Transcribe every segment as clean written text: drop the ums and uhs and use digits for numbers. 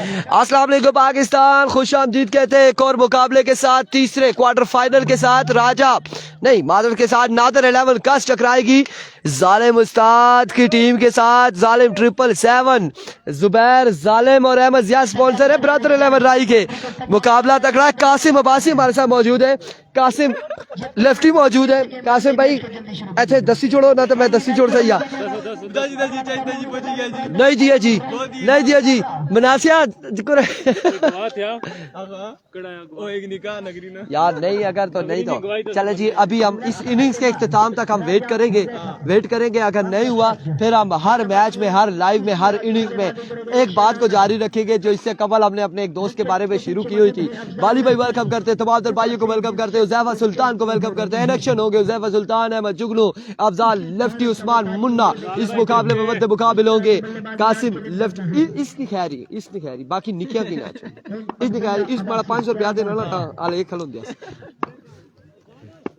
अस्सलाम वालेकुम पाकिस्तान, खुश आमदीद कहते हैं एक और मुकाबले के साथ, तीसरे क्वार्टर फाइनल के साथ राजा नहीं मादर के साथ नादर 11 कस टकराएगी जालिम उस्ताद की टीम के साथ। जालिम 777 जुबैर जालिम और अहमद जिया स्पॉन्सर है ब्रदर 11 राई के। मुकाबला तकड़ा है। कासिम अब्बासी हमारे साथ मौजूद है। कासिम लेफ्टी मौजूद है। कासिम भाई ऐसे दस्ती छोड़ो ना तो मैं दस्ती छोड़ सही नहीं दिया जी, नहीं दिया जी मनासिया यार नहीं अगर तो नहीं तो चले जी। अभी हम इस इनिंग्स के इख्तिताम तक हम वेट करेंगे। अगर नहीं हुआ फिर हम हर मैच में, हर लाइव में, हर इनिंग्स में एक बात को जारी रखेंगे जो इससे कबल हमने अपने एक दोस्त के बारे में शुरू की हुई थी। बाली भाई वेलकम करते हैं, तमाम भाइयों को वेलकम करते हैं, उज़ैफा सुल्तान को वेलकम करते हैं। इलेक्शन हो गए, उज़ैफा सुल्तान, अहमद जुगनू, अफजाल लेफ्टी, उस्मान मुन्ना इस मुकाबले में मध्य मुकाबले होंगे। कासिम लेफ्ट इसकी खैरी बाकी निकिया की मैच इसकी खैरी इस बड़ा 500 रुपया देना ना आले एक खलों दिया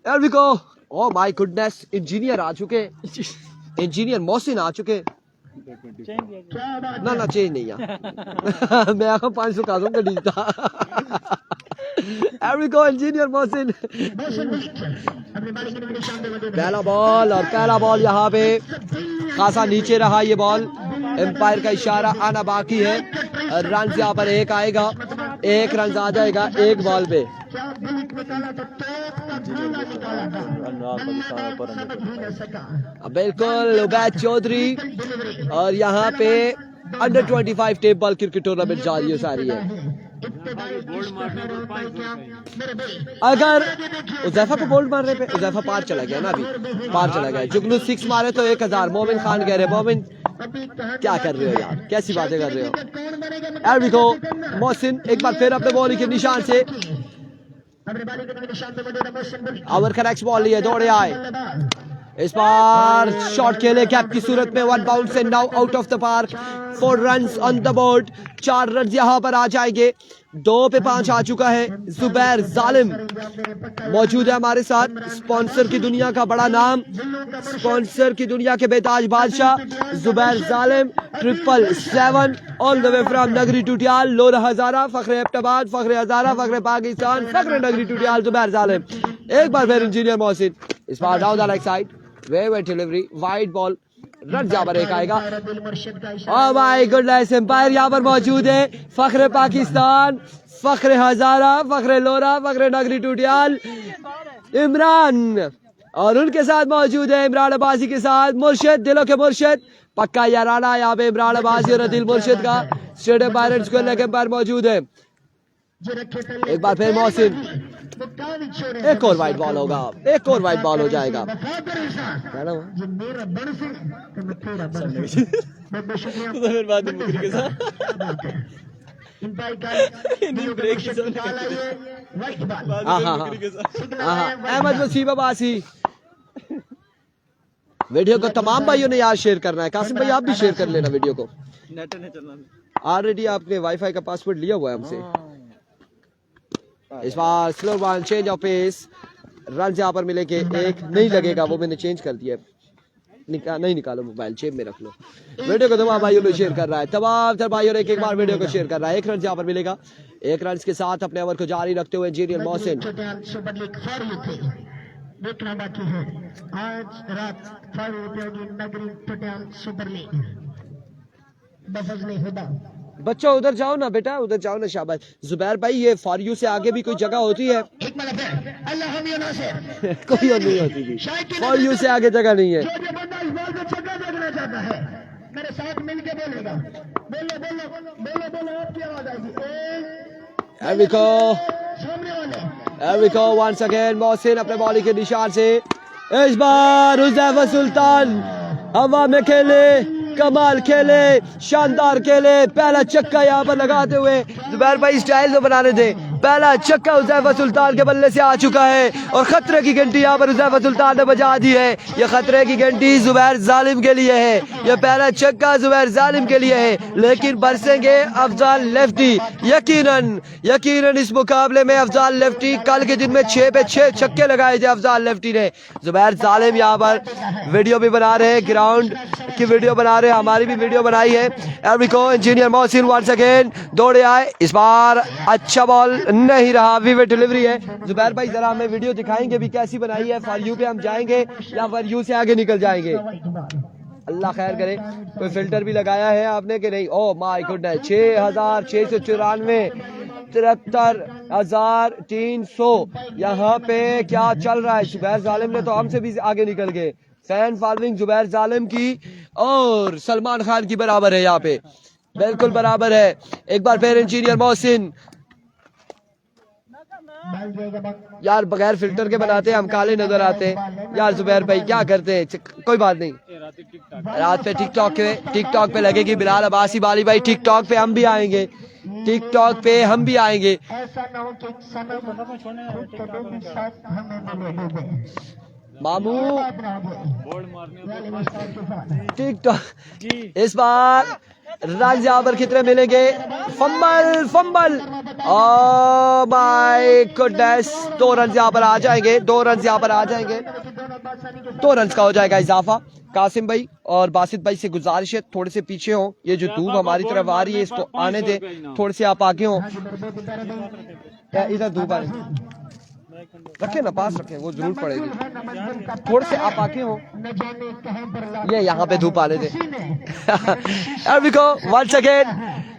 यार विको। ओ माय गुडनेस, इंजीनियर आ चुके, इंजीनियर मोहसिन आ चुके। ना चेंज नहीं है मैं आपको 500 का दूंगा डीता एवरीको इंजीनियर मोहसिन। पहला बॉल यहाँ पे खासा नीचे रहा ये बॉल। एम्पायर का इशारा आना बाकी है। रन यहाँ पर एक आएगा, एक रन आ जाएगा एक बॉल पे। बिल्कुल उबैद चौधरी। और यहाँ पे under 25 tape ball cricket tournament जारी है सारी है। अगर उज़ैफा को बोल्ड मारने पे उज़ैफा पार चला गया ना, अभी पार चला गया। जुगनू 6 मारे तो 1000। मोमिन खान कह रहे मोमिन क्या कर रहे हो यार, कैसी बातें कर रहे हो। एयर देखो मोहसिन एक बार फिर अपने बॉल के निशान से ओवर का नेक्स्ट बॉल लिए दौड़े आए। इस बार शॉट खेले कैप की सूरत में, 1 bounce and now out of the park. 4 runs on the board, 4 run यहाँ पर आ जाएंगे। 2 पे 5 आ चुका है। जुबैर जालिम मौजूद है हमारे साथ, स्पॉन्सर की दुनिया का बड़ा नाम, स्पॉन्सर की दुनिया के बेताज बादशाह जुबैर जालिम। 777 ऑल द वे फ्रॉम नगरी टूटियाल, लोरा हजारा, फखरे एबटाबाद, फखरे हजारा, फखरे पाकिस्तान, फखरे नगरी टूटियाल जुबैर जालिम। एक बार फिर इंजीनियर मोहसिन, इस बार down the leg side, way delivery, wide ball, run यहाँ पर एक आएगा। ओह माय गुडनेस, एम्पायर यहाँ पर मौजूद है। फखरे पाकिस्तान, फखरे हजारा, फखरे लोरा, फखरे नगरी टूटियाल, इमरान और उनके साथ मौजूद है इमरान अब्बासी के साथ मुर्शिद, दिलों के मुर्शिद, पक्का याराना यहाँ पे इमरान अब्बासी और दिल मुर्शिद का स्टेडियम बायरन स्क्वायर लेके पर मौजूद है। एक बार फिर मोहसिन, एक और वाइड बॉल होगा, एक और वाइड बॉल हो जाएगा। अहमद वसीम अब्बासी। वीडियो को तमाम भाइयों ने यार शेयर करना है। कासिम भाई आप भी शेयर कर लेना वीडियो को। ऑलरेडी आपने वाईफाई का पासवर्ड लिया हुआ है हमसे। इस बार slow ball, change of pace, run यहाँ पर मिलेंगे। एक नहीं लगेगा, वो मैंने चेंज कर दिया। नहीं निकालो मोबाइल, जेब में रख लो। वीडियो को तमाम भाइयों ने शेयर कर रहा है, तमाम भाइयों ने एक बार वीडियो को शेयर कर रहा है। 1 रन यहाँ पर मिलेगा। 1 रन के साथ अपने ओवर को जारी रखते हुए इंजीनियर मोहसिन। देखना बाकी है, आज रात 5 होगी नगरी टोटल सुपर लीग। बफज नहीं होता बच्चों, उधर जाओ ना बेटा, उधर जाओ ना। शाबाश जुबैर भाई, ये फॉर यू से आगे भी कोई जगह होती है? कोई और नहीं होती थी, फॉर यू से आगे जगह नहीं है। जो बंदा इस बॉल को छक्का देखना चाहता है मेरे साथ मिलके बोलेगा। बोलो बोलो बोलो बोलो, आपकी आवाज आएगी। एविको वंस अगेन मोहसिन अपने बॉलिंग के निशान से। इस बार उज़ैफा सुल्तान हवा में खेले, कमाल खेले, शानदार खेले। पहला चक्का यहाँ पर लगाते हुए जुबैर भाई स्टाइल तो बना रहे थे, पहला छक्का हुज़ैफा सुल्तान के बल्ले से आ चुका है और खतरे की घंटी यहाँ पर हुज़ैफा सुल्तान ने बजा दी है। यह खतरे की घंटी ज़ुबैर जालिम के लिए है। यह पहला छक्का ज़ुबैर जालिम के लिए है, लेकिन बरसेंगे अफजाल लेफ्टी। यकीनन इस मुकाबले में अफजाल लेफ्टी, कल के दिन में 6 पे 6 छक्के लगाए थे अफजाल लेफ्टी ने। ज़ुबैर जालिम यहाँ पर वीडियो भी बना रहे हैं, ग्राउंड की वीडियो बना रहे हैं, हमारी भी वीडियो बनाई है। एरिको इंजीनियर मोहसिन वंस अगेन दौड़े आए, इस बार अच्छा बॉल नहीं रहा, विविड डिलीवरी है। ज़ुबैर भाई जरा हमें वीडियो दिखाएंगे भी कैसी बनाई है, फॉर यू पे हम जाएंगे या फॉर यू से आगे निकल जाएंगे? अल्लाह खैर करे। कोई फिल्टर भी लगाया है आपने कि नहीं? ओह माय गुडनेस, 6,694, 73,300 यहाँ पे क्या चल रहा है? ज़ुबैर जालिम ने तो हमसे भी आगे निकल गए। फैन फॉलोइंग ज़ुबैर जालिम की और सलमान खान की बराबर है, यहाँ पे बिल्कुल बराबर है। एक बार फिर इंजीनियर मोहसिन, यार बगैर फिल्टर के बनाते हैं, हम काले नजर आते हैं यार। ज़ुबैर भाई क्या करते हैं, कोई बात नहीं। रात पे टिकटॉक पे लगेगी बिलाल अब्बासी बाली भाई, टिकटॉक पे हम भी आएंगे, टिकटॉक पे हम भी आएंगे। मामू टिकटॉक इस बार रन यहाँ पर कितने मिलेंगे? Fumble oh my goodness, 2 run यहाँ पर आ जाएंगे, 2 रन यहाँ पर आ जाएंगे, 2 रन का हो जाएगा इजाफा। कासिम भाई और बासित भाई से गुजारिश है थोड़े से पीछे हो, ये जो धूप हमारी तरफ आ रही है इसको आने दे, थोड़े से आप आगे हो। इधर धूप आ रही, रखे ना पास रखें, वो जरूर पड़ेगी। थोड़े से आप आके हो, ये यहाँ पे धूप आने दे। वंस अगेन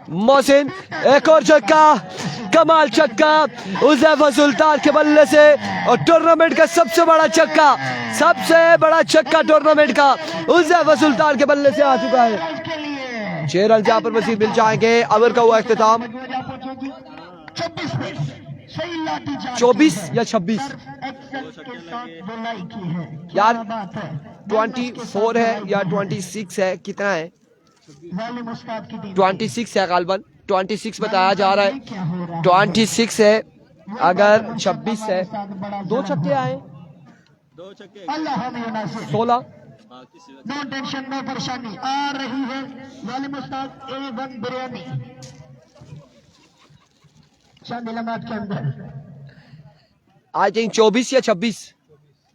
मोहसिन, एक और छक्का, कमाल छक्का हुज़ैफा सुल्तान के बल्ले से, और टूर्नामेंट का सबसे बड़ा छक्का टूर्नामेंट का हुज़ैफा सुल्तान के बल्ले से आ चुका है। 6 रन यहाँ पर मजीद मिल जाएंगे। ओवर का हुआ इख्तिताम 24 या 26 यार, 24 है या 26 है, कितना है? 26 है गालबन, 26 बताया जा रहा है, 26 है। अगर 26 है, 2 छक्के आए, 16। नो टेंशन, नो परेशानी आ रही है। जालिम उस्ताद A1 बिरयानी शामिलामात के अंदर आई थिंक 24 या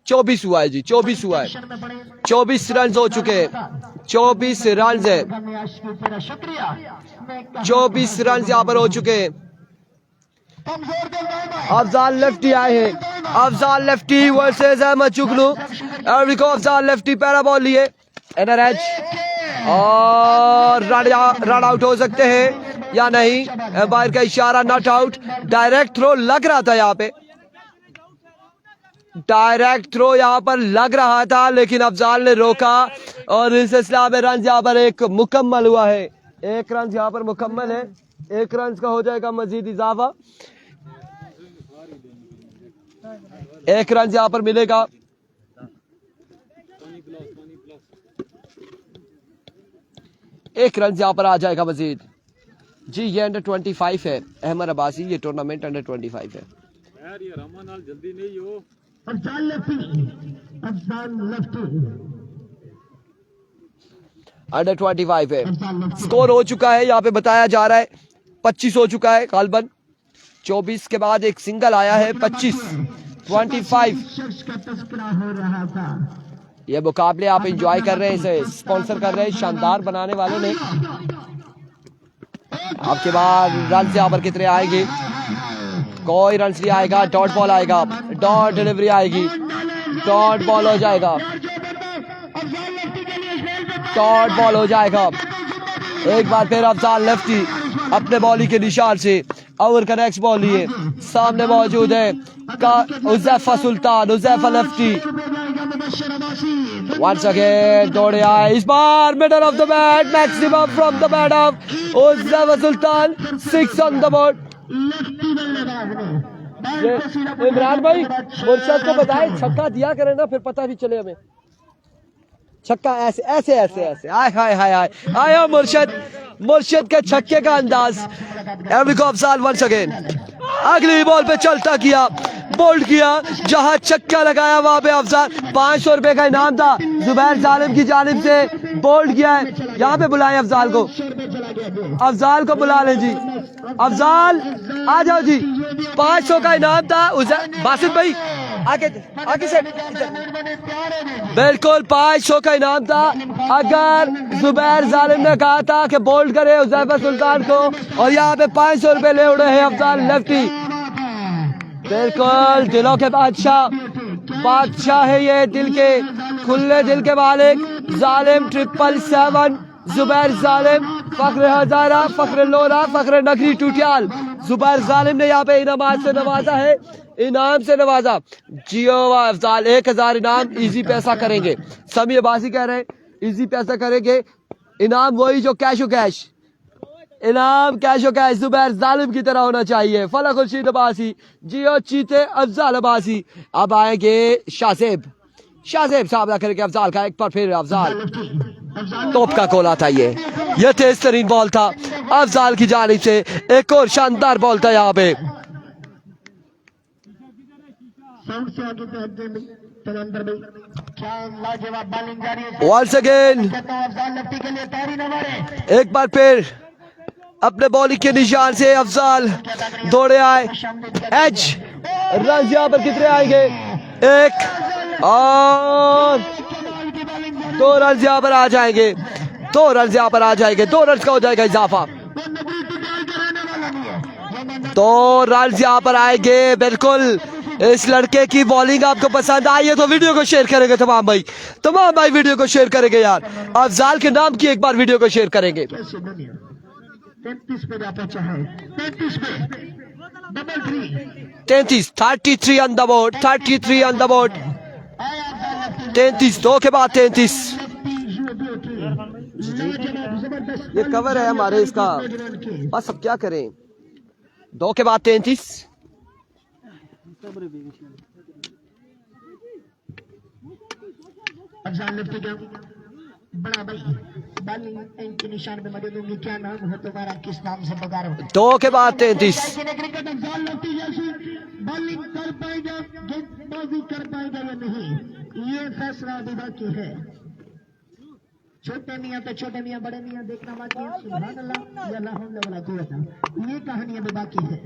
24 हुआ है जी, 24 हुआ है। 24 रन हो चुके हैं, 24 रन है, 24 रन यहाँ पर हो चुके हैं। अफजाल लेफ्टी आए हैं, अफजाल लेफ्टी वर्सेस अहमद जुगनू। अफजाल लेफ्टी पहला बॉल लिए, एनआरएच और रन आउट हो सकते हैं या नहीं, एम्पायर का इशारा, नॉट आउट। डायरेक्ट थ्रो लग रहा था यहाँ पे, डायरेक्ट थ्रो यहाँ पर लग रहा था, लेकिन अफजाल ने रोका और इस सिलसिला में रन यहाँ पर एक मुकम्मल हुआ है। 1 रन यहाँ पर मुकम्मल है, 1 रन का हो जाएगा मजीद इजाफा, 1 रन यहाँ पर मिलेगा। एक रन यहाँ पर आ जाएगा मजीद जी। ये अंडर 25 है अहमद अब्बासी, ये टूर्नामेंट अंडर 25 है। यार ये रहमान नाल जल्दी नहीं हो। अंडर 25 है, स्कोर हो चुका है यहाँ पे बताया जा रहा है 25 हो चुका है गालबन। 24 के बाद एक सिंगल आया है, 25। ये मुकाबले आप एंजॉय कर रहे हैं, इसे स्पॉन्सर कर रहे हैं शानदार बनाने वालों ने। आपके बाद रन यहाँ पर कितने आएंगे? कोई रन नहीं आएगा, डॉट बॉल आएगा, डॉट डिलीवरी आएगी, डॉट बॉल हो जाएगा, डॉट बॉल हो जाएगा। एक बार फिर अफजाल लेफ्टी अपने बॉलिंग के निशान से ओवर का नेक्स्ट बॉल लिए, सामने मौजूद है Huzaifa Sultan, Huzaifa lefty once again दौड़े आए, इस बार middle of the bat, maximum from the bat of Huzaifa Sultan, 6 on the board. Imran भाई मुर्शद को बताए छक्का दिया करें ना, फिर पता भी चले हमें। छक्का ऐसे ऐसे ऐसे ऐसे, आय हाय हाय हाय, आया मुर्शद के छक्के का अंदाज। अफजाल वंस अगेन, अगली बॉल पे चलता किया, बोल्ड किया, जहां छक्का लगाया वहां पे अफजाल। 500 रुपए का इनाम था जुबैर जालिम की जानिब से, बोल्ड किया है। यहाँ पे बुलाएं अफजाल को, अफजाल को बुला लें जी। अफजाल आ जाओ जी, 500 का इनाम था। बासित भाई आगे आगे से, बिल्कुल 500 का इनाम था। अगर जुबैर जालिम ने कहा था कि बोल्ड करे हुज़ैफा सुल्तान को, और यहाँ पे 500 रुपए ले उड़े हैं अफजाल लेफ्टी। बिल्कुल दिलों के बादशाह है ये, दिल के खुले दिल के मालिक जालिम। 777 जुबैर जालिम, फख्र हजारा, फख्र लोरा, फख्र नगरी टूटियाल। जुबैर जालिम ने यहाँ पे इनाम से नवाजा है, इनाम से नवाजा। जियो अफजाल 1000 इनाम इजी पैसा करेंगे। समी अब्बासी कह रहे हैं इजी पैसा करेंगे, इनाम वही जो कैशो कैश, इनाम कैशो कैश जुबैर जालिम की तरह होना चाहिए। फलक खुर्शीद अब्बासी, जियो चीते अफजाल अब्बासी। अब आएंगे शाहजेब साहब ना करेंगे अफजाल का एक बार फिर। अफजाल टॉप का कोला था ये तेज तरीन बॉल था अफजाल की जानिब से। एक और शानदार बॉल था यहाँ पे। वंस अगेन एक बार फिर अपने बॉलिंग के निशान से अफजाल दौड़े आए। एज रन यहाँ पर कितने आएंगे? एक और 2 रन यहाँ पर आ जाएंगे, 2 रन यहाँ पर आ जाएंगे, 2 रन का हो जाएगा इजाफा, 2 रन यहाँ पर आएंगे। बिल्कुल इस लड़के की बॉलिंग आपको पसंद आई है तो वीडियो को शेयर करेंगे तमाम भाई वीडियो को शेयर करेंगे यार। अफजाल के नाम की एक बार वीडियो को शेयर करेंगे। 33 पे पहुंचा है, 33 पे double 3, 33 on the board, 33 on the board, 33 2 के बाद 33। ये कवर है हमारे इसका, बस अब क्या करें। 2 के बाद 33। बड़ा भाई बालिंग के निशान पे मदद होंगी। क्या नाम है तुम्हारा, किस नाम से पुकारो? 2 के बाद 33। बॉलिंग कर पाएगा, गेंदबाजी कर पाएगा या नहीं, ये फैसला अभी बाकी है। छोटे मियाँ तो छोटे मियाँ, बड़े मियाँ देखना बाकी है। सुभान अल्लाह या ला हौला वला कुव्वता, ये कहानी अभी बाकी है।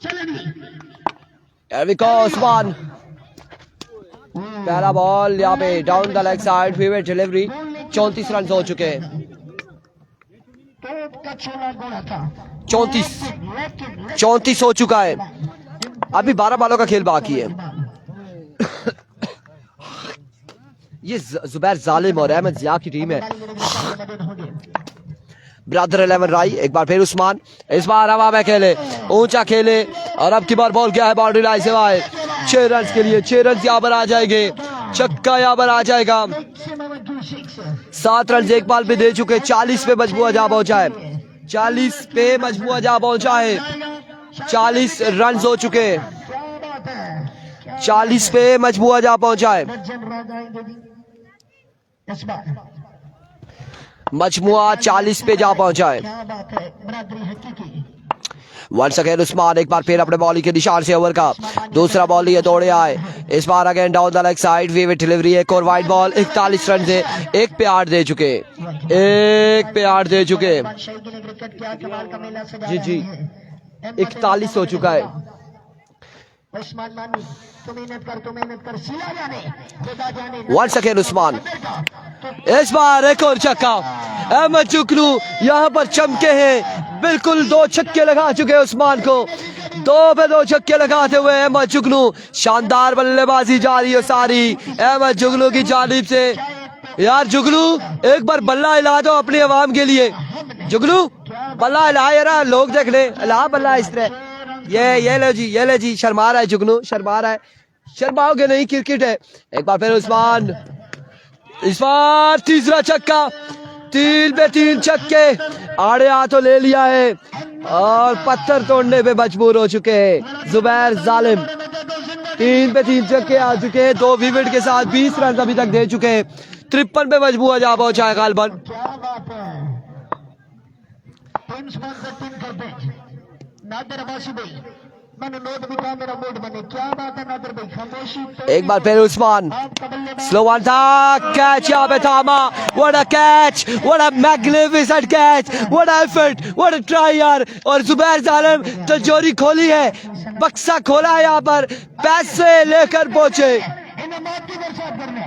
चलिए उस्मान पहला बॉल यहाँ पे down the leg side, favourite delivery. 34 run हो चुके हैं, 34 हो चुका है। अभी 12 बॉलों का खेल बाकी है। ये जुबैर जालिम और अहमद जिया की टीम है। ब्रदर 11 राई, एक बार फिर उस्मान, इस बार हवा में खेले, ऊंचा खेले, और अब की बार बॉल क्या है बाउंड्री लाइन से बाहर। 6 रन के लिए 6 रन यहाँ पर आ जाएंगे, छक्का यहाँ पर आ जाएगा। 7 रन एक बॉल पे दे चुके। 40 पे मजबूआ जा पहुंचा है, 40 पे मजबूआ जा पहुंचा है। 40 रन हो चुके, 40 पे मजबूआ जा पहुंचा है। मजमुआ 40 पे जा पहुंचा है। वंस अगेन उस्मान एक बार फिर अपने बॉलिंग के निशान से ओवर का दूसरा बॉल ये दौड़े आए। इस बार again down the leg side, vivid delivery, एक और वाइड बॉल। 41 रन से 1 पे 8 दे चुके, 1 पे 8 दे चुके। जी 41 हो चुका है। वंस अगेन उस्मान, इस बार एक और छक्का। अहमद जुगनू यहाँ पर चमके हैं, बिल्कुल 2 छक्के लगा चुके हैं उस्मान को। 2 पे 2 छक्के लगाते हुए अहमद जुगनू, शानदार बल्लेबाजी जारी है सारी अहमद जुगनू की जानिब से। यार जुगनू एक बार बल्ला हिला दो अपनी आवाम के लिए। जुगनू बल्ला हिला यार, लोग देख ले, हिला बल्ला इस तरह। ये ले जी, शर्मा रहा है जुगनू, शर्मा रहा है। शर्माओगे नहीं, क्रिकेट है। एक बार फिर उस्मान, इस बार तीसरा छक्का, 3 पे 3 छक्के, आड़े हाथों ले लिया है और पत्थर तोड़ने पे मजबूर हो चुके हैं जुबैर जालिम। 3 पे 3 छक्के आ चुके हैं, 2 विकेट के साथ 20 रन अभी तक दे चुके हैं। 53 पे मजबूर जा पहुंचा है गालबन। नादिर अब्बासी भाई, मैंने नोट भी कहा मेरा मूड बने। क्या बात है नादिर भाई, खामोशी एक बार फिर उस्मान, स्लो वन था, कैच यहाँ पे थामा, what a catch, what a magnificent catch, what a effort, what a try यार। और जुबैर जालिम तिजोरी खोली है, बक्सा खोला है, यहाँ पर पैसे लेकर पहुंचे। इनामात की बरसात करने,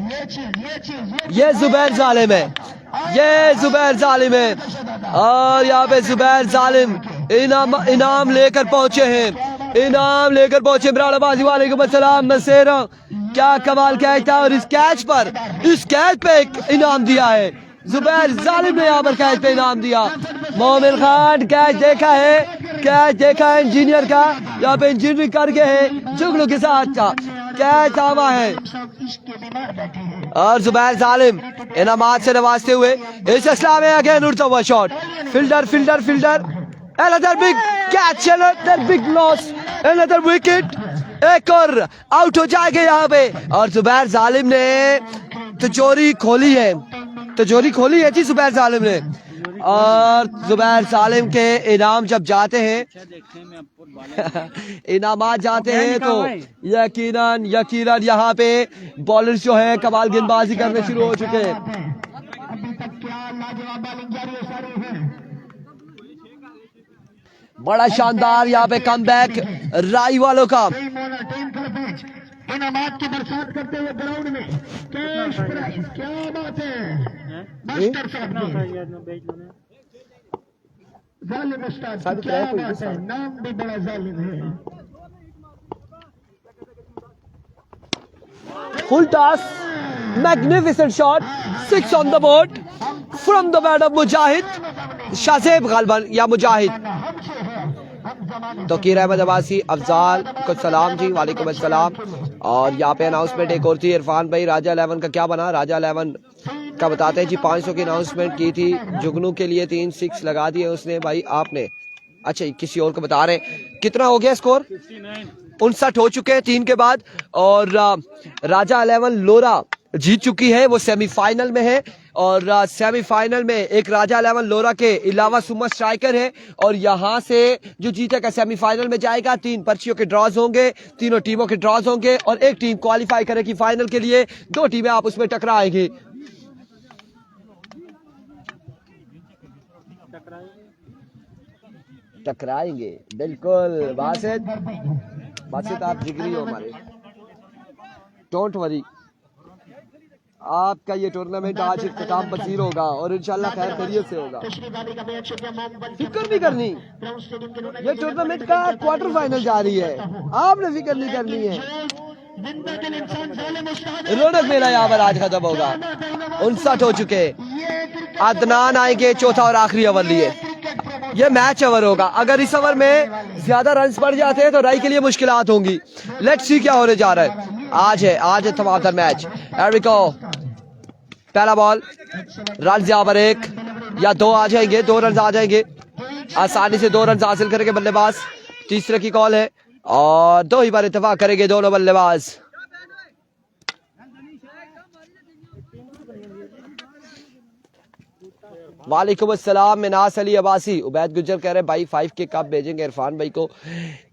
ये चीज ये जुबैर जालिम है, ये जुबैर जालिम है। और यहाँ पे जुबैर जालिम इनाम लेकर पहुंचे हैं, इनाम लेकर पहुंचे। इमरान अब्बासी वालेकुम अस्सलाम नसेरा, क्या कमाल कैच था। और इस कैच पे एक इनाम दिया है जुबैर जालिम ने, यहाँ पर कैच पे इनाम दिया। मोमिन खान कैच देखा है इंजीनियर का, यहाँ पे इंजीनियरिंग करके है जुगनू के साथ का कैच थामा है। इसके बीमार बैठे हैं। और जुबैर जालिम इनामात से नवाजते हुए इस इस्लाम में अगेन उड़ता हुआ shot, fielder another big catch, another big loss, another wicket, एक और आउट हो जाएगा यहाँ पे। और जुबैर जालिम ने तिजोरी खोली है जी जुबैर जालिम ने। और जुबैर जालिम के इनाम जब जाते हैं इनामात जाते हैं तो यकीनन यहाँ पे बॉलर्स जो है कमाल गेंदबाजी करने शुरू हो चुके हैं। अभी तक क्या लाजवाब बॉलिंग जारी है सारी है। बड़ा शानदार यहाँ पे कमबैक राई वालों का। इनामात की बरसात करते हुए ग्राउंड में कैश प्राइज, क्या बात है मास्टर साहब ने। जालिम उस्ताद, क्या बात है, नाम भी बड़ा जालिम है। Full toss, magnificent shot, 6 on the board from the bat of Mujahid Shahzeb गालबन या मुजाहिद। तोकीर अहमद अब्बासी, अफजाल को सलाम जी, वालेकुम अस्सलाम। और यहाँ पे अनाउंसमेंट एक और थी, इरफान भाई राजा 11 का क्या बना। राजा 11 का बताते हैं जी, 500 की अनाउंसमेंट की थी, जुगनू के लिए 3 6 लगा दिए उसने भाई आपने। अच्छा किसी और को बता रहे, कितना हो गया स्कोर? 59 हो चुके हैं 3 के बाद। और राजा 11 लोरा जीत चुकी है, वो सेमीफाइनल में है। और सेमीफाइनल में एक राजा 11 लोरा के अलावा सुपर स्ट्राइकर है, और यहाँ से जो जीतेगा सेमीफाइनल में जाएगा। 3 पर्चियों के ड्रॉज होंगे, तीनों टीमों के ड्रॉज होंगे, और एक टीम क्वालिफाई करेगी फाइनल के लिए। 2 टीमें आपस में टकराएंगी। बिल्कुल बासित आप जिगरी हो हमारे, डोंट वरी। आपका ये टूर्नामेंट आज इख्तिताम पसीर होगा और इंशाल्लाह खैर खैरियत से होगा, फिक्र नहीं करनी। ये टूर्नामेंट का क्वार्टर फाइनल जा रही है, आपने फिक्र नहीं करनी है। रौनक मेला यहाँ पर आज खत्म होगा। 59 हो चुके, अदनान आएंगे चौथा और आखिरी ओवर लिए। ये मैच ओवर होगा, अगर इस ओवर में ज्यादा रन बढ़ जाते हैं तो राई के लिए मुश्किलात होंगी। लेट्स सी क्या होने जा रहा है। आज है तमाम मैच। एरिको पहला बॉल, रन यहाँ पर 1 या 2 आ जाएंगे, 2 रन आ जाएंगे आसानी से। 2 रन हासिल करेंगे बल्लेबाज, तीसरे की कॉल है और 2 ही बार इत्तेफाक करेंगे दोनों बल्लेबाज। वालेकुम अस्सलाम मिनास अली अब्बासी। उबैद गुज्जर कह रहे हैं भाई 5K कब भेजेंगे इरफान भाई को।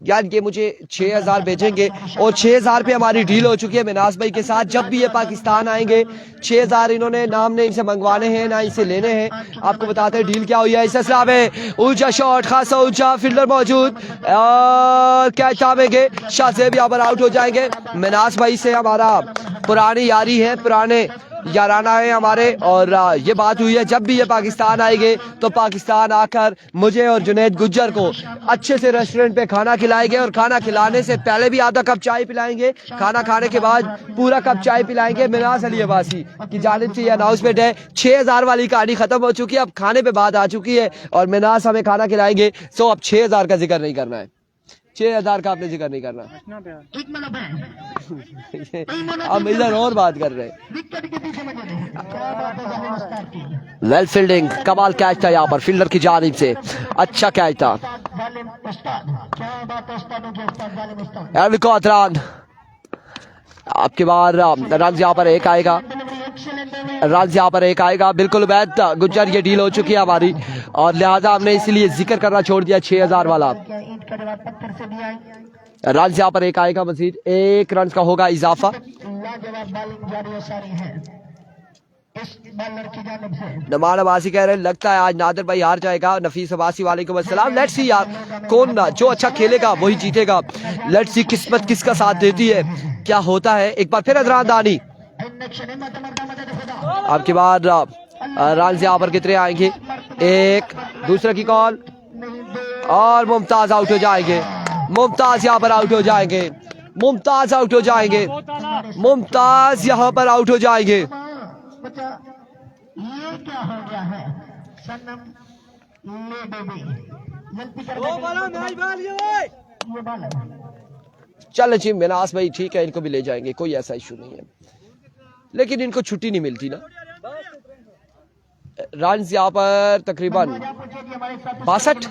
यार ये मुझे 6000 भेजेंगे और 6000 पे हमारी डील हो चुकी है मिनास भाई के साथ। जब भी ये पाकिस्तान आएंगे 6000 इन्होंने नाम ने इनसे मंगवाने हैं ना इनसे लेने हैं। आपको बताते हैं डील क्या हुई है। इस असला में ऊंचा शॉट, खासा ऊंचा, फील्डर मौजूद और कैच आवेंगे। शाहजेब यहाँ पर आउट हो जाएंगे। मिनास भाई से हमारा पुरानी यारी है, पुराने याराना है हमारे, और ये बात हुई है जब भी ये पाकिस्तान आएंगे तो पाकिस्तान आकर मुझे और जुनैद गुज्जर को अच्छे से रेस्टोरेंट पे खाना खिलाएंगे और खाना खिलाने से पहले भी आधा कप चाय पिलाएंगे, खाना खाने के बाद पूरा कप चाय पिलाएंगे। मिनास अली अब्बासी की जानिब से ये अनाउंसमेंट है। 6000 वाली कहानी खत्म हो चुकी है, अब खाने पे बात आ चुकी है और मिनास हमें खाना खिलाएंगे। सो अब 6000 का जिक्र नहीं करना है, 6000 का आपने जिक्र नहीं करना। हम इधर और बात कर रहे हैं। वेल फील्डिंग, कमाल कैच था यहाँ पर फील्डर की जानिब से, अच्छा कैच था। आपकी बार रन यहाँ पर 1 आएगा। रन यहाँ पर एक आएगा, बिल्कुल बैद गुज्जर ये डील हो चुकी है हमारी और लिहाजा हमने इसलिए जिक्र करना छोड़ दिया 6000 वाला। ईंट का जवाब पत्थर से दिया है। रन यहाँ पर एक आएगा, मजीद 1 रन का होगा इजाफा। लाजवाब बॉलिंग जारी और सारी है इस बॉलर की जानिब से। नमान अब्बासी कह रहे हैं लगता है आज नादिर भाई हार जाएगा। नफीस अब्बासी वालेकुम अस्सलाम। लेट्स सी यार कौन जो अच्छा खेलेगा वही जीतेगा। लेट्स सी किस्मत किसका साथ देती है, क्या होता है। एक बार फिर अदरान दानी आपके बाद रन यहाँ पर कितने आएंगे, एक, दूसरे की कॉल और मुमताज आउट हो जाएंगे। मुमताज यहाँ पर आउट हो जाएंगे। मुमताज आउट हो जाएंगे। मुमताज यहाँ पर आउट हो जाएंगे। बच्चा ये क्या हो गया है सनम ले बेबी गलती कर ये बॉलर। चल जी मिनास भाई ठीक है, इनको भी ले जाएंगे, कोई ऐसा इशू नहीं है, लेकिन इनको छुट्टी नहीं मिलती ना। रन यहाँ पर तकरीबन 62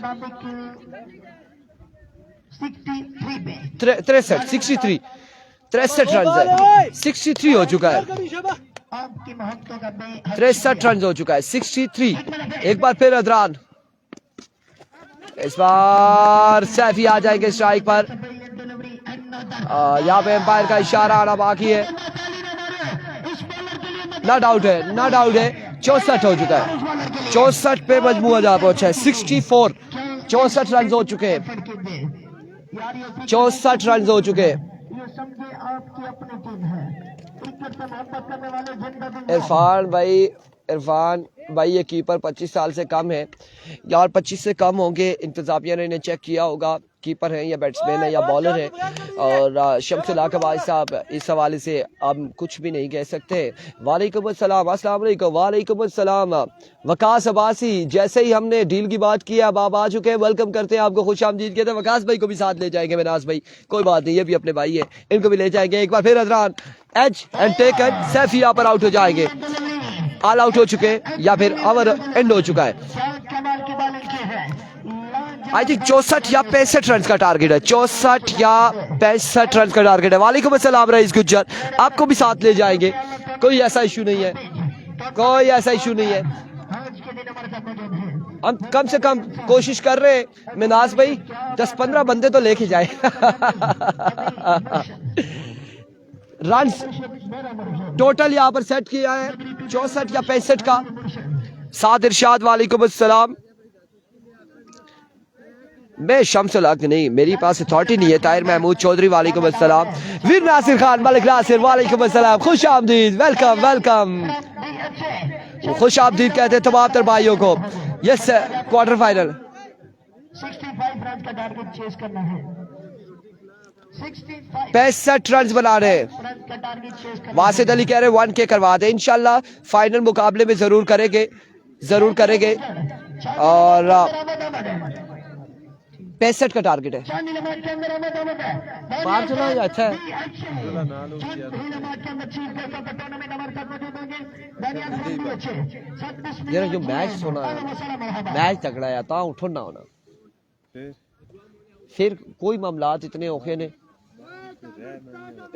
63 रन है। 63 हो चुका है, 63 रन हो चुका है, 63। एक बार फिर अदरान, इस बार सैफी आ जाएंगे स्ट्राइक पर। यहाँ पे एम्पायर का इशारा आना बाकी है। ना डाउट है, ना डाउट है। 64 हो चुका है, 64 पे मजमूआ जा पहुंचा है। 64 64 रन हो चुके हैं, 64 रन हो चुके हैं। इरफान भाई ये कीपर 25 साल से कम है यार, 25 से कम होंगे। इंतजामिया ने इन्हें चेक किया होगा कीपर हैं या बैट्समैन है या बॉलर है। और शम्सुल हक भाई साहब इस हवाले से अब कुछ भी नहीं कह सकते। वालेकुम अस्सलाम, अस्सलाम वालेकुम। वालेकुम अस्सलाम वकास अब्बासी। जैसे ही हमने डील की बात की अब आप आ चुके हैं, वेलकम करते हैं आपको, खुश आमदीद कहते हैं। वकास भाई को भी साथ ले जाएंगे, मिनास भाई कोई बात नहीं, ये भी अपने भाई है, इनको भी ले जाएंगे। एक बार फिर अदरान एज एंड टेकन। सैफी यहाँ पर आउट हो जाएंगे, ऑल आउट हो चुके या फिर ओवर एंड हो चुका है। आई थिंक 64 या 65 रन का टारगेट है, 64 या 65 रन का टारगेट है। वालेकुम अस्सलाम रईस गुज्जर, आपको भी साथ ले जाएंगे, कोई ऐसा इशू नहीं है, कोई ऐसा इशू नहीं है। हम कम से कम कोशिश कर रहे हैं मिनास भाई 10-15 बंदे तो लेके जाए। रन टोटल यहाँ पर सेट किया है 64 या 65 का। साद इरशाद वालेकुम अस्सलाम। मैं शम्सुल हक नहीं, मेरी पास अथॉरिटी नहीं है। ताहिर महमूद चौधरी वालेकुम अस्सलाम। वीर नासिर खान मलिक नासिर वालेकुम अस्सलाम, खुश आमदीद, वेलकम वेलकम। खुश आमदीद कहते हैं तमाम तर भाइयों को। यस क्वार्टर फाइनल 65 रन का टारगेट चेस करना है, 65 रन बना रहे। वासिद अली कह रहे 1K करवा दे, इंशाल्लाह फाइनल मुकाबले में जरूर करेंगे, जरूर करेंगे। और 65 का टारगेट है। बाहर चला अच्छा है। यार जो मैच सुना है, मैच तगड़ा है, ता उठो ना होना फिर कोई मामलात इतने औखे ने।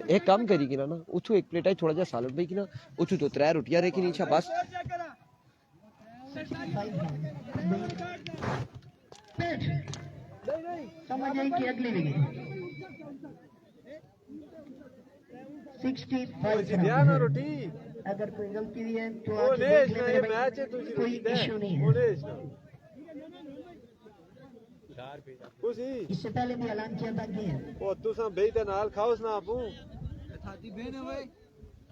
एक काम करी कि ना उठो, एक प्लेट है थोड़ा जा सालन भाई की ना उठो तो 3 रोटियां रही नीचे बस। समझ आई कि अगली विकेट 65 रोटी अगर कोई गलती हुई है तो कोई इश्यू नहीं है। इससे पहले भी ऐलान किया था कि ओ तुसा बेई दे नाल खाओस ना आपू थाती बेने वे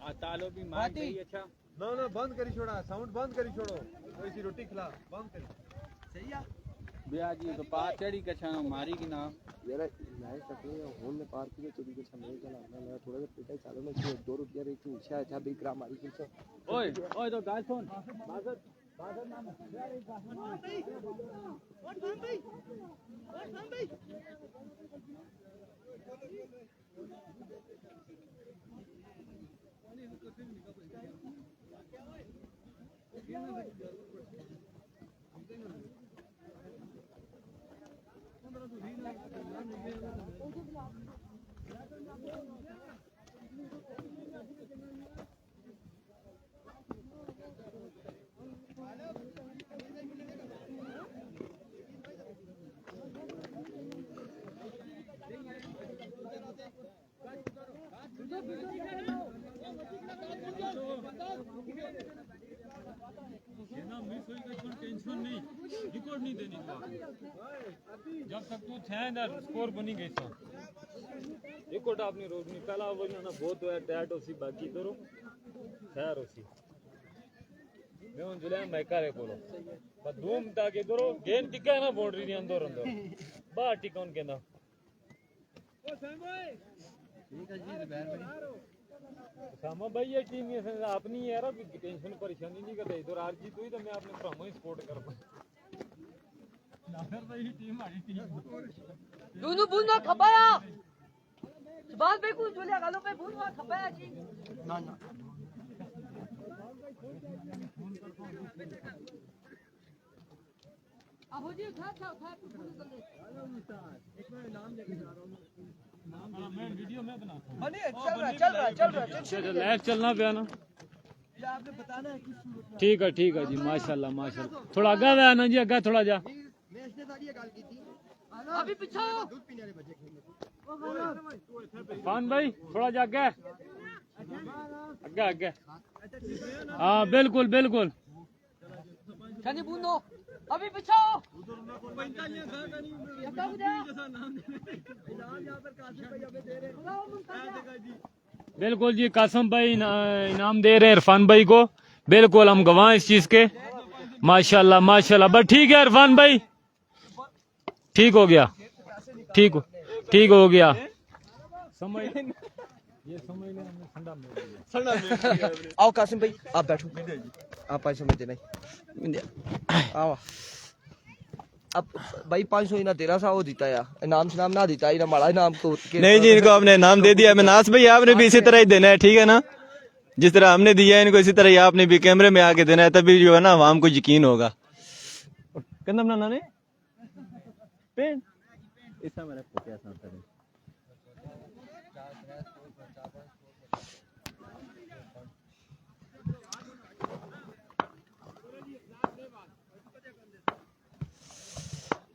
आ तालो भी मार गई। अच्छा ना ना बंद करी छोड़ा, साउंड बंद करी छोड़ो, ऐसी रोटी खिला बंद करी। सही है बियाजी तो पार चढ़ी कछा मारी की ना यार लाइट सकले होल ने पार की चोरी के सामने चला ना थोड़ा सा पिटाई चालू में 2 रुपया रे की इच्छा अच्छा बिकरा मारी की। ओए ओए तो गाय सुन बादर बादर नाम यार एक बात और भाई जब तक तू थे ना स्कोर बनी गई तो एक कोटा अपनी रोकनी पहला ओवर में ना बहुत है टैट होसी बाकी करो खैर होसी मैं उन जुले मैं करे बोलो पर धूम ताके करो गेंद टिका ना बाउंड्री ने अंदर अंदर बाहर टिकन के ना ओ सैम भाई ठीक है जी बैर भाई सामा भाई ये टीम ये अपनी यार अभी टेंशन परेशानी नहीं करते इधर आर जीत हुई तो मैं अपने भ्रामों ही सपोर्ट कर पाऊं नाफर भाई टीम हमारी टीम दोनों बुंदा खपाया बात पे कुछ जुलिया गालो पे बुंदा खपाया जी ना ना अब हो जी खा पूरा कर ले एक बार नाम लेके जा रहा हूं मैं वीडियो में बनाता हूं चल रहा लाइव चलना पे ना ये आपने बताना है किस सूरत में ठीक है जी माशाल्लाह थोड़ा आगे है ना जी आगे थोड़ा जा मैं इसने सारी ये गाल की थी अभी पीछे दूध पीने वाले बच्चे खेल फान भाई थोड़ा जा आगे हाँ बिल्कुल छनी बूंदो अभी पीछे बिल्कुल जी कासिम भाई इनाम दे रहे हैं इरफान भाई को बिल्कुल हम गवाह इस चीज के माशाल्लाह बस ठीक है इरफान भाई ठीक हो गया ठीक हो गया समझ ये समझ ले हमने ठंडा मिल आओ कासिम भाई आप बैठो आप 500 में देना आओ अब भाई 500 ही ना तेरा सा वो देता या इनाम शनाम ना देता ना माड़ा इनाम को नहीं जी इनको आपने इनाम दे दिया नास भाई आपने भी इसी तरह ही देना है ठीक है ना जिस तरह हमने दिया है इनको इसी तरह ही आपने भी कैमरे में आके देना है तभी जो है ना आवाम को यकीन होगा कंदम ना ने पेन इतना मेरा क्या सांस है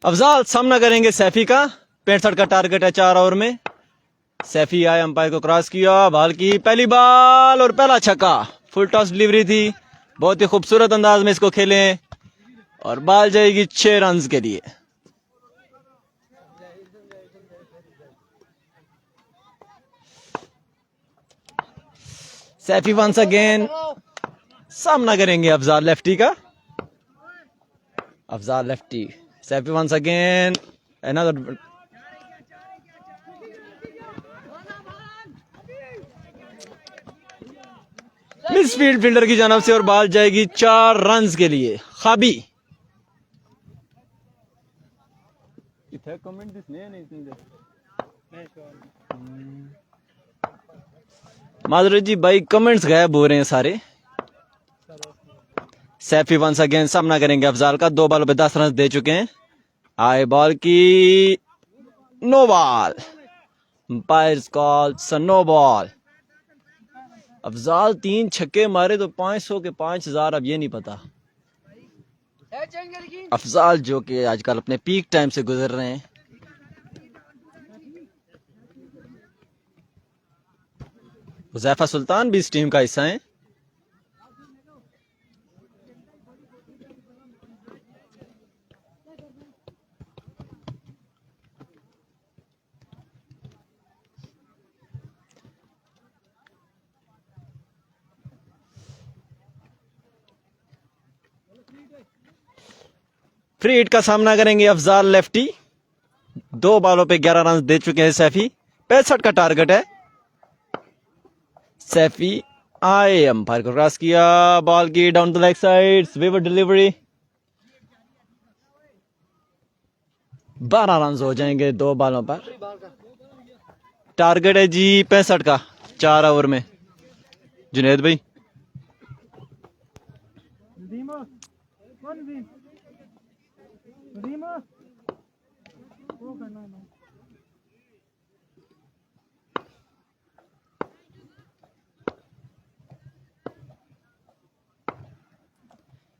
अफजाल सामना करेंगे सैफी का 65 का टारगेट है 4 ओवर में सैफी आए अंपायर को क्रॉस किया बॉल की पहली बॉल और पहला छक्का फुल टॉस डिलीवरी थी बहुत ही खूबसूरत अंदाज में इसको खेले और बॉल जाएगी 6 रन के लिए सैफी वंस अगेन सामना करेंगे अफजाल लेफ्टी का Afzal Lefty Saifi once again another midfield fielder की जानब से और बॉल जाएगी 4 रन के लिए खाबी माधुरी जी भाई कमेंट्स गायब हो रहे हैं सारे सैफी वंस अगेन सामना करेंगे अफजाल का 2 बॉलों पे 10 रन दे चुके हैं आए बॉल की no ball umpires call no ball Afzal 3 छक्के मारे तो 500 के 5000 अब ये नहीं पता अफजाल जो कि आजकल अपने पीक टाइम से गुजर रहे हैं हुज़ैफा सुल्तान भी इस टीम का हिस्सा है फ्री हिट का सामना करेंगे अफजाल लेफ्टी 2 बॉलों पे 11 रन दे चुके हैं सैफी 65 का टारगेट है सैफी आए अंपायर को क्रॉस किया बॉल की down the leg side sweeper delivery 12 run हो जाएंगे 2 बॉलों पर टारगेट है जी 65 का 4 ओवर में जुनेद भाई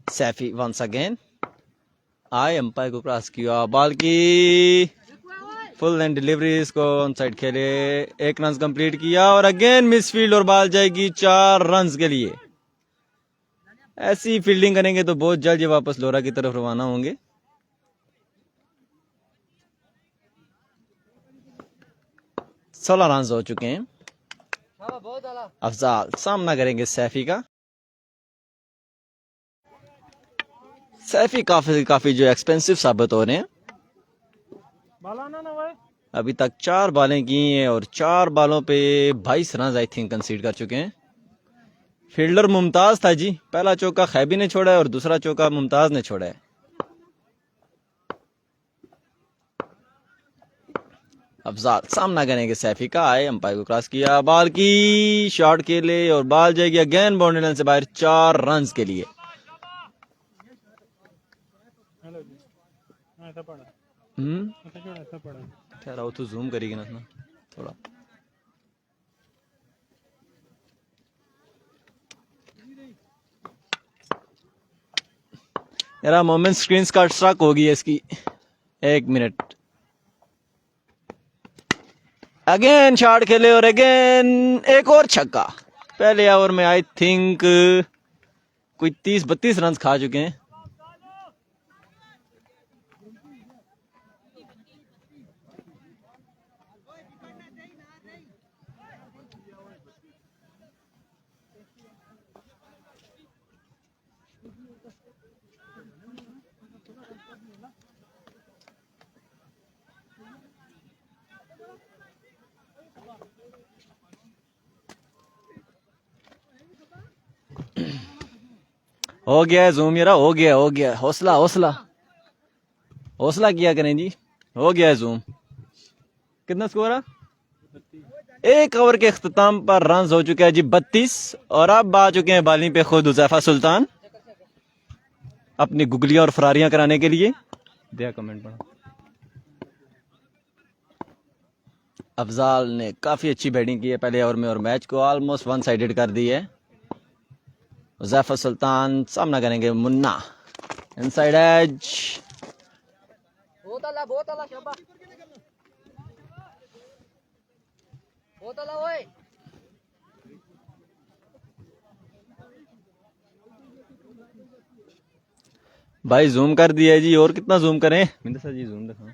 सैफी वंस अगेन आए अंपायर को क्रॉस किया बॉल की फुल एंड डिलीवरी इसको ऑन साइड खेले 1 रन कंप्लीट किया और अगेन मिसफील्ड और बॉल जाएगी 4 रन के लिए ऐसी फील्डिंग करेंगे तो बहुत जल्द ये वापस लोरा की तरफ रवाना होंगे 16 रन हो चुके हैं। शाबाश, बहुत आला। अफजाल सामना करेंगे सैफी का। सैफी काफी जो एक्सपेंसिव साबित हो रहे हैं। अभी तक 4 बॉलें की हैं और 4 बॉलों पे 22 रन आई थिंक कंसीड कर चुके हैं। फील्डर मुमताज था जी, पहला चौका खैबी ने छोड़ा है और दूसरा चौका मुमताज ने छोड़ा है। अफजाल सामना करेंगे सैफी का। आए अंपायर को क्रॉस किया, बॉल की शॉट के लिए और बॉल जाएगी अगेन बाउंड्री लाइन से बाहर 4 रन के लिए। ठहरा हो तो जूम करेगी ना थोड़ा। यार मोमेंट स्क्रीन का स्ट्रक होगी है इसकी। 1 मिनट। अगेन शॉट खेले और अगेन एक और छक्का। पहले ओवर में आई थिंक कोई 30-32 रन खा चुके हैं। हो गया है जूम यारा, हो गया। हौसला किया करें जी। हो गया है जूम। कितना स्कोर है? 1 ओवर के इख्तिताम पर रन हो चुके हैं जी 32 और अब आ चुके हैं बॉलिंग पे खुद हुज़ैफा सुल्तान अपनी गुगलियां और फरारियां कराने के लिए। दिया कमेंट पढ़ा। अफजाल ने काफी अच्छी बैटिंग की है पहले ओवर में और मैच को ऑलमोस्ट 1 साइडेड कर दी है। हुज़ैफा सुल्तान सामना करेंगे मुन्ना। Inside as. बहुत आला शाबाश, बहुत आला ओए। भाई जूम कर दिया है जी, और कितना जूम करें? मिंदा सर जी जूम दिखाओ।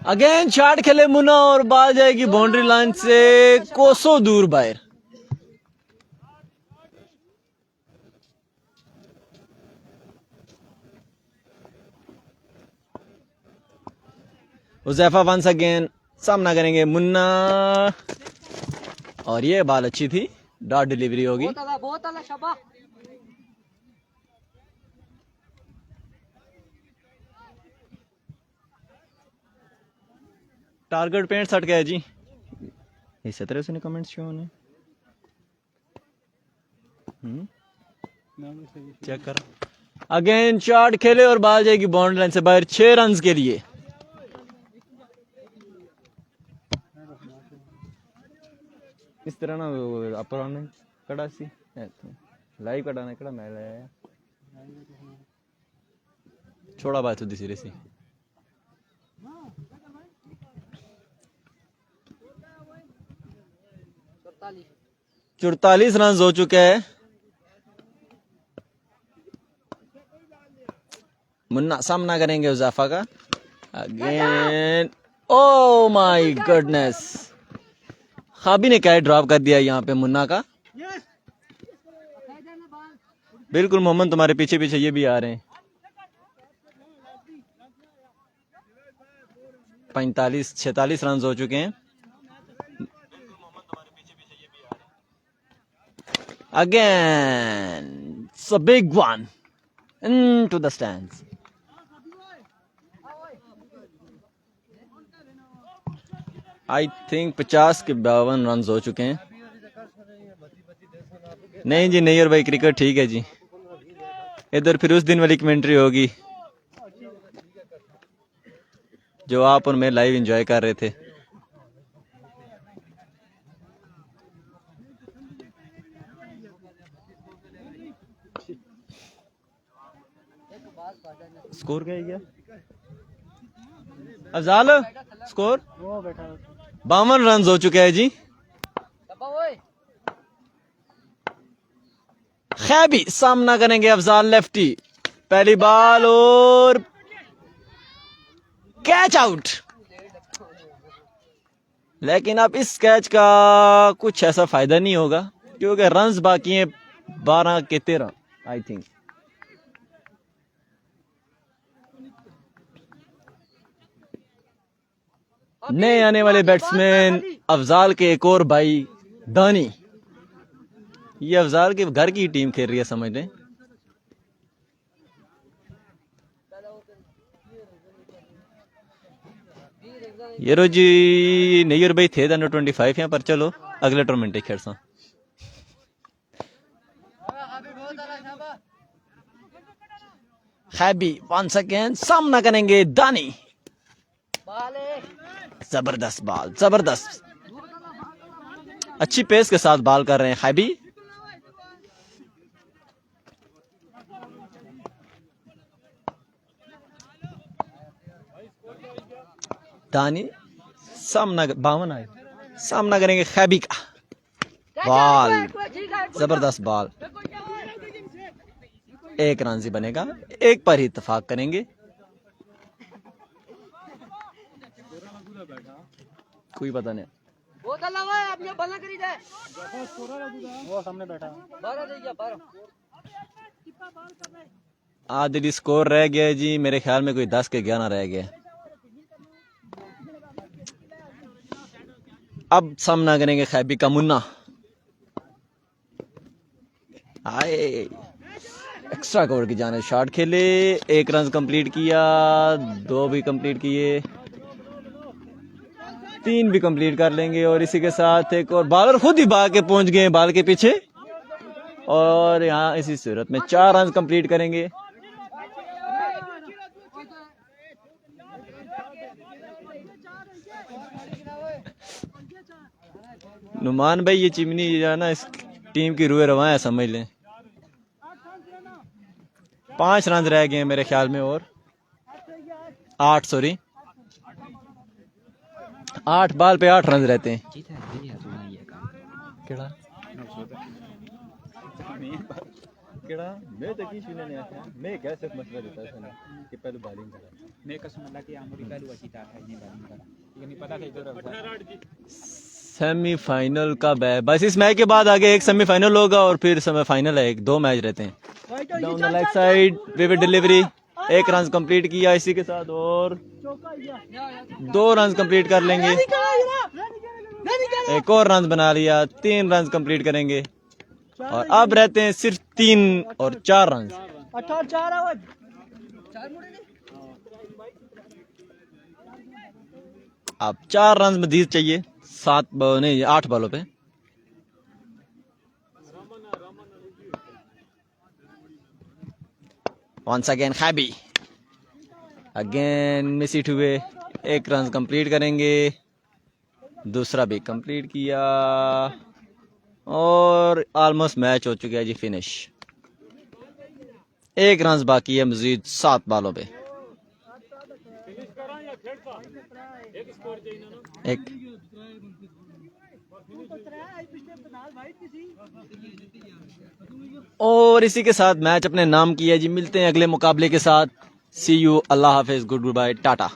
अगेन शॉट खेले मुन्ना और बॉल जाएगी बाउंड्री लाइन से कोसों दूर बाहर। हुज़ैफा वंस अगेन सामना करेंगे मुन्ना और ये बॉल अच्छी थी, डॉट डिलीवरी होगी। बहुत आला शाबाश। टारगेट 65 गया जी। इसी तरह से कमेंट्स क्यों होने? चेक कर। अगेन शॉट खेले और बॉल जाएगी बाउंड्री लाइन से बाहर 6 रन के लिए। इस तरह ना अपर कड़ा सी लाइव कटाना कड़ा मैं लाया छोड़ा बात होती सीरियस सी। 44 रन हो चुके हैं। मुन्ना सामना करेंगे हुज़ैफा का। अगेन ओ माय गॉडनेस, खाबी ने कैच ड्रॉप कर दिया यहाँ पे मुन्ना का। बिल्कुल मोहम्मद तुम्हारे पीछे पीछे ये भी आ रहे हैं। 46 रन हो चुके हैं। Again, it's a big one into the stands. I think 50 के 52 रन हो चुके हैं। नहीं जी नहीं, और भाई क्रिकेट ठीक है जी। इधर फिर उस दिन वाली कमेंट्री होगी जो आप और मैं लाइव एंजॉय कर रहे थे। स्कोर क्या है क्या? अफजाल स्कोर 52 रन हो चुके हैं जी। खैबी सामना करेंगे अफजाल लेफ्टी। पहली बॉल और कैच आउट। लेकिन अब इस कैच का कुछ ऐसा फायदा नहीं होगा क्योंकि रन्स बाकी हैं 12 के 13 आई थिंक। नए आने वाले बैट्समैन अफजाल के एक और भाई दानी। ये अफजाल के घर की टीम खेल रही है समझ लें। ये रो जी नैयर भाई थे अंडर 25 यहाँ पर। चलो अगले टूर्नामेंट खेल सा। खैबी वंस अगेन सामना करेंगे दानी। जबरदस्त बॉल, जबरदस्त अच्छी पेस के साथ बॉल कर रहे हैं खैबी। दानी सामना 52 आए सामना करेंगे खैबी का। बॉल जबरदस्त बॉल। एक रन से बनेगा, एक पर ही इत्तेफाक करेंगे। कोई पता नहीं। आदिल स्कोर रह गया जी मेरे ख्याल में कोई 10 के 11 रह गए। अब सामना करेंगे खैबी का मुन्ना। आए एक्स्ट्रा कवर की जाने शॉट खेले, 1 रन कंप्लीट किया, 2 भी कंप्लीट किए, 3 भी कंप्लीट कर लेंगे। और इसी के साथ एक और बॉलर खुद ही भाग के पहुंच गए बॉल के पीछे और यहाँ इसी सूरत में 4 रन कंप्लीट करेंगे। नुमान भाई ये चिमनी जो है ना इस टीम की रूए रवा है समझ लें। 5 रन रह गए हैं मेरे ख्याल में और 8 सॉरी 8 बॉल पे 8 रन रहते हैं। मैं तो किसी ने नहीं आया मैं कैसे मसला देता है कि पहले बॉलिंग करा मैं कसम अल्लाह की आमरी पहलू अच्छी था है नहीं बॉलिंग करा ये नहीं पता कि सेमीफाइनल कब है। बस इस मैच के बाद आगे एक सेमीफाइनल होगा और फिर सेमीफाइनल है। 2 मैच रहते हैं। Down the leg side vivid delivery, 1 run complete किया इसी के साथ और 2 रन कंप्लीट कर लेंगे। एक और रन बना लिया, 3 रन कंप्लीट करेंगे और अब रहते हैं सिर्फ 3 और 4 रन। अब 4 रन मजीद चाहिए 8 बॉलों पे। वंस अगेन खैबी अगेन मिस इट हुए, 1 रन कंप्लीट करेंगे, दूसरा भी कंप्लीट किया और ऑलमोस्ट मैच हो चुका है जी फिनिश। 1 रन बाकी है मजीद 7 बॉलों पे। एक और इसी के साथ मैच अपने नाम किया जी। मिलते हैं अगले मुकाबले के साथ। सी यू, अल्लाह हाफिज, गुड बाय, टाटा।